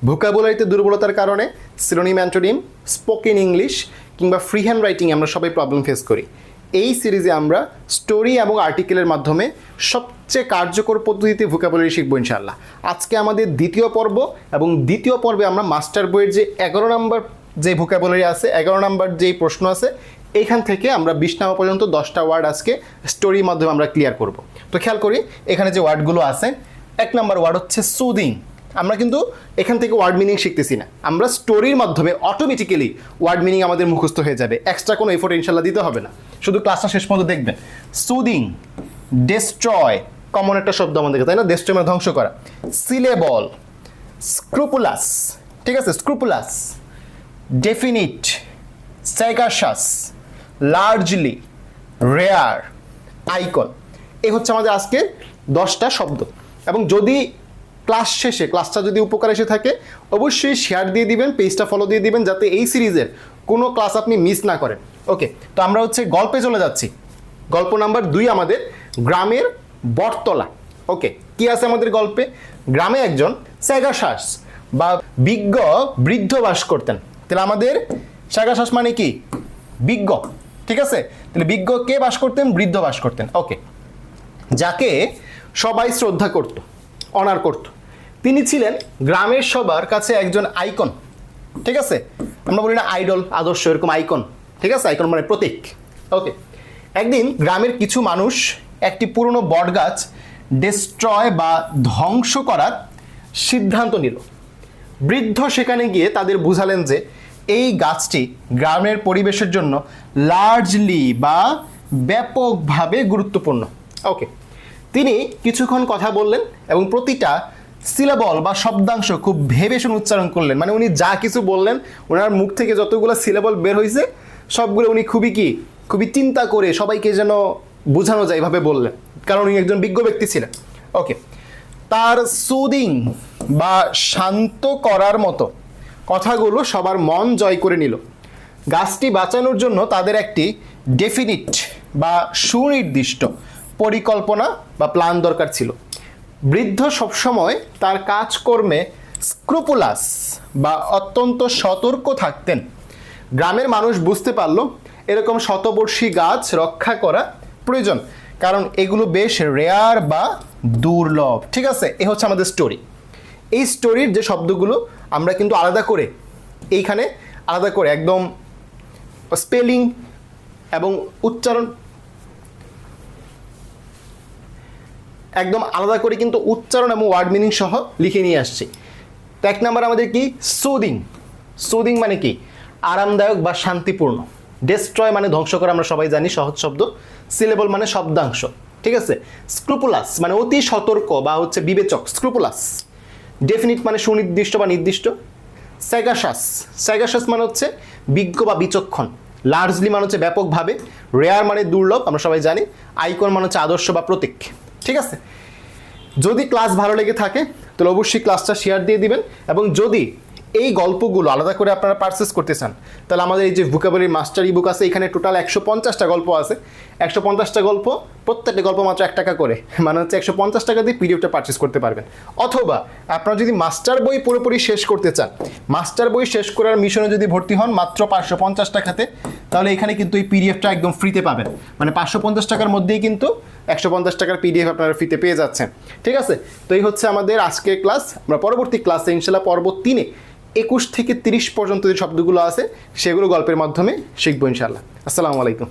ভোকাবুলারিতে দুর্বলতার কারণে synonym antonym, spoken English কিংবা ফ্রি হ্যান্ড রাইটিং আমরা সবাই প্রবলেম ফেস করি। এই সিরিজে আমরা স্টোরি এবং আর্টিকেলের মাধ্যমে সবচেয়ে কার্যকর পদ্ধতিতে ভোকাবুলারি শিখবো ইনশাআল্লাহ। আজকে আমাদের দ্বিতীয় পর্ব, এবং দ্বিতীয় পর্বে আমরা মাস্টার বইয়ের যে 11 নম্বর যে ভোকাবুলারি আছে, 11 নম্বর যেই প্রশ্ন আছে, এইখান থেকে আমরা 20 নম্বর পর্যন্ত 10টা ওয়ার্ড আজকে স্টোরির মাধ্যমে আমরা ক্লিয়ার করব। তো খেয়াল করি এখানে যে ওয়ার্ডগুলো আছে, 1 নম্বর ওয়ার্ড হচ্ছে সুদিং। আমরা কিন্তু এখান থেকে ওয়ার্ড মিনিং শিখতেছি না, আমরা স্টোরির মাধ্যমে অটোমেটিক্যালি ওয়ার্ড মিনিং আমাদের মুখস্থ হয়ে যাবে, এক্সট্রা কোনো এফোর্ট ইনশাল্লাহ দিতে হবে না, শুধু ক্লাসটা শেষ পর্যন্ত দেখবেন। সুদিং, ডেস্ট্রয়, কমন একটা শব্দ আমাদেরকে, তাই না? ডেস্ট্রয় মানে ধ্বংস করা। সিলেবল, স্ক্রুপুলাস, ঠিক আছে, স্ক্রুপুলাস, ডেফিনিট, স্যাগাশাস, লার্জলি, রেয়ার, আইকন। এই হচ্ছে আমাদের আজকে 10টা শব্দ। এবং যদি ক্লাস শেষে ক্লাসটা যদি উপকার এসে থাকে, অবশ্যই শেয়ার দিয়ে দিবেন, পেজটা ফলো দিয়ে দিবেন, যাতে এই সিরিজের কোনো ক্লাস আপনি মিস না করেন। ওকে, তো আমরা হচ্ছে গল্পে চলে যাচ্ছি। গল্প নাম্বার 2 আমাদের গ্রামের বটতলা। ওকে, কি আছে আমাদের গল্পে? গ্রামে একজন স্যাগাশাস বা বিজ্ঞ বৃদ্ধ বাস করতেন। তাহলে আমাদের স্যাগাশাস মানে কি? বিজ্ঞ, ঠিক আছে? তাহলে বিজ্ঞ কে বাস করতেন? বৃদ্ধ বাস করতেন। ওকে, যাকে সবাই শ্রদ্ধা করত, অনার করত। তিনি ছিলেন গ্রামের সবার কাছে একজন আইকন, ঠিক আছে? আমরা বলি না আইডল, আদর্শ, এরকম আইকন, ঠিক আছে? আইকন মানে প্রতীক। ওকে, একদিন গ্রামের কিছু মানুষ একটি পুরনো বটগাছ ডেস্ট্রয় বা ধ্বংস করার সিদ্ধান্ত নিল। বৃদ্ধ সেখানে গিয়ে তাদের বুঝালেন যে এই গাছটি গ্রামের পরিবেশের জন্য লার্জলি বা ব্যাপকভাবে গুরুত্বপূর্ণ। ওকে, তিনি কিছুক্ষণ কথা বললেন এবং প্রতিটা সিলেবল বা শব্দাংশ খুব ভেবে শুনে উচ্চারণ করলেন। মানে উনি যা কিছু বললেন, ওনার মুখ থেকে যতগুলো সিলেবল বের হয়েছে সবগুলো উনি খুবই চিন্তা করে সবাইকে যেন বোঝানো যায় এভাবে বললেন, কারণ উনি একজন বিজ্ঞ ব্যক্তি ছিলেন। ওকে, তার সুদিং বা শান্ত করার মতো কথাগুলো সবার মন জয় করে নিল। গাছটি বাঁচানোর জন্য তাদের একটি ডেফিনিট বা সুনির্দিষ্ট পরিকল্পনা বা প্ল্যান দরকার ছিল। বৃদ্ধ সবসময় তার কাজকর্মে স্ক্রুপুলাস বা অত্যন্ত সতর্ক থাকতেন। গ্রামের মানুষ বুঝতে পারল এরকম শতবর্ষী গাছ রক্ষা করা প্রয়োজন, কারণ এগুলো বেশ রেয়ার বা দুর্লভ। ঠিক আছে, এ হচ্ছে আমাদের স্টোরি। এই স্টোরির যে শব্দগুলো আমরা কিন্তু আলাদা করে এইখানে আলাদা করে একদম স্পেলিং এবং উচ্চারণ একদম আলাদা করে কিন্তু উচ্চারণ এবং ওয়ার্ড মিনিং সহ লিখে নিয়ে আসছি। তো 1 নম্বর আমাদের কি? সুদিং। সুদিং মানে কি? আরামদায়ক বা শান্তিপূর্ণ। ডেস্ট্রয় মানে ধ্বংস করা, আমরা সবাই জানি, সহজ শব্দ। সিলেবল মানে শব্দাংশ, ঠিক আছে? স্ক্রুপুলাস মানে অতি সতর্ক বা হচ্ছে বিবেচক, স্ক্রুপুলাস। ডেফিনিট মানে সুনির্দিষ্ট বা নির্দিষ্ট। স্যাগাশাস, স্যাগাশাস মানে হচ্ছে বিজ্ঞ বা বিচক্ষণ। লার্জলি মানে হচ্ছে ব্যাপকভাবে। রেয়ার মানে দুর্লভ, আমরা সবাই জানি। আইকন মানে হচ্ছে আদর্শ বা প্রতীক, ঠিক আছে? যদি ক্লাস ভালো লেগে থাকে তাহলে অবশ্যই ক্লাসটা শেয়ার দিয়ে দিবেন, এবং যদি এই গল্পগুলো আলাদা করে আপনারা পারচেস করতে চান তাহলে আমাদের এই যে ভোকাবুলারি মাস্টার ইবুক আছে, এখানে টোটাল 150টা গল্প আছে। 150টা গল্প, প্রত্যেকটা গল্প মাত্র 1 টাকা করে, মানে হচ্ছে 150 টাকা দিয়ে পিডিএফটা পারচেস করতে পারবেন। অথবা আপনারা যদি মাস্টার বই পুরোপুরি শেষ করতে চান, মাস্টার বই শেষ করার মিশনে যদি ভর্তি হন মাত্র 550 টাকাতে, তাহলে এখানে কিন্তু এই পিডিএফটা একদম ফ্রিতে পাবেন। মানে 550 টাকার মধ্যেই কিন্তু 150 টাকার পিডিএফ আপনারা ফ্রিতে পেয়ে যাচ্ছেন, ঠিক আছে? তো এই হচ্ছে আমাদের আজকের ক্লাস। আমরা পরবর্তী ক্লাসে ইনশাল্লাহ পর্ব 3-এ 21 থেকে 30 পর্যন্ত যে শব্দগুলো আছে সেগুলো গল্পের মাধ্যমে শিখবো ইনশাল্লাহ। আসসালামু আলাইকুম।